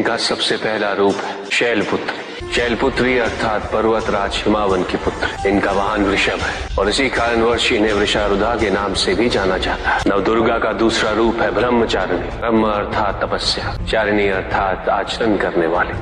इनका सबसे पहला रूप है शैलपुत्री। शैलपुत्री अर्थात पर्वतराज हिमावन की पुत्र। इनका वाहन वृषभ है और इसी कारणवश इन्हें वृषारुधा के नाम से भी जाना जाता है। नवदुर्गा का दूसरा रूप है ब्रह्मचारिणी। ब्रह्म अर्थात तपस्या, चारिणी अर्थात आचरण करने वाले।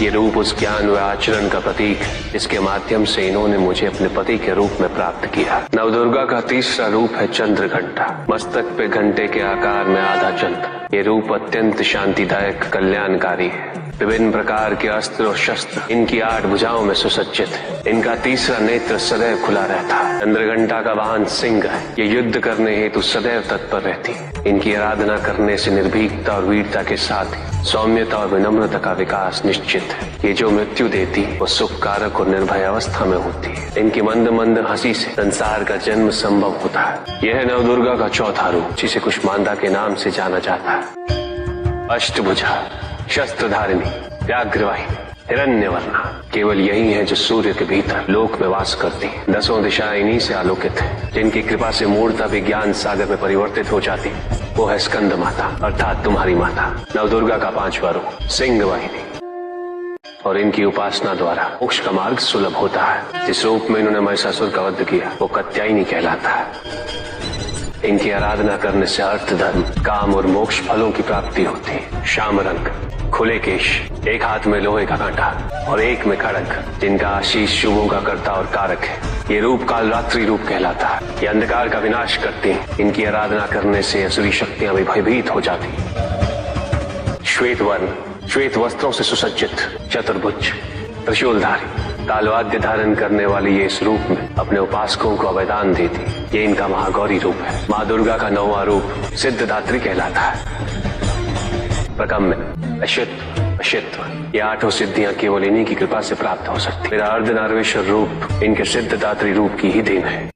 ये रूप उस ज्ञान व आचरण का प्रतीक है जिसके माध्यम से इन्होंने मुझे अपने पति के रूप में प्राप्त किया। नवदुर्गा का तीसरा रूप है चंद्रघंटा। मस्तक पे घंटे के आकार में आधा चंद्र। ये रूप अत्यंत शांतिदायक कल्याणकारी है। विभिन्न प्रकार के अस्त्र और शस्त्र इनकी 8 भुजाओं में सुसज्जित है। इनका तीसरा नेत्र सदैव खुला रहता है। चंद्रघंटा का वाहन सिंह है। ये युद्ध करने हेतु सदैव तत्पर रहती है। इनकी आराधना करने से निर्भीकता और वीरता के साथ ही सौम्यता और विनम्रता का विकास निश्चित है। ये जो मृत्यु देती वो सुख कारक और निर्भय अवस्था में होती है। इनकी मंद मंद हंसी से संसार का जन्म संभव होता है। यह है नवदुर्गा का चौथा रूप जिसे कुष्मांडा के नाम से जाना जाता है। अष्टभुजा, शस्त्रधारिणी, व्याघ्रवाहिनी, हिरण्यवर्णा केवल यही है जो सूर्य के भीतर लोक में वास करती है। 10 दिशाएं इन्हीं से आलोकित है। जिनकी कृपा से मूर्ता भी ज्ञान सागर में परिवर्तित हो जाती है। वो है स्कंद माता अर्थात तुम्हारी माता। नवदुर्गा का 5वां रूप सिंह वाहिनी और इनकी उपासना द्वारा मोक्ष का मार्ग सुलभ होता है। जिस रूप में इन्होंने महिषासुर का वध किया वो कात्यायनी कहलाता है। इनकी आराधना करने से अर्थ, धर्म, काम और मोक्ष फलों की प्राप्ति होती है। श्याम रंग, खुले केश, एक हाथ में लोहे का कांटा और एक में खड़ग, जिनका आशीष शुभों का कर्ता और कारक है। ये रूप कालरात्रि रूप कहलाता है। ये अंधकार का विनाश करती हैं। इनकी आराधना करने से असुरी शक्तियां भी भयभीत हो जाती हैं। श्वेत वर्ण, श्वेत वस्त्रों से सुसज्जित, चतुर्भुज, त्रिशूलधारी, तालवाद्य धारण करने वाली ये इस रूप में अपने उपासकों को अवदान देती। ये इनका महागौरी रूप है। माँ दुर्गा का 9वां रूप सिद्धदात्री कहलाता है। प्रकम्य, अशित्व, ये 8 सिद्धियां केवल इन्हीं की कृपा से प्राप्त हो सकती। मेरा अर्धनारीश्वर रूप इनके सिद्धदात्री रूप की ही देन है।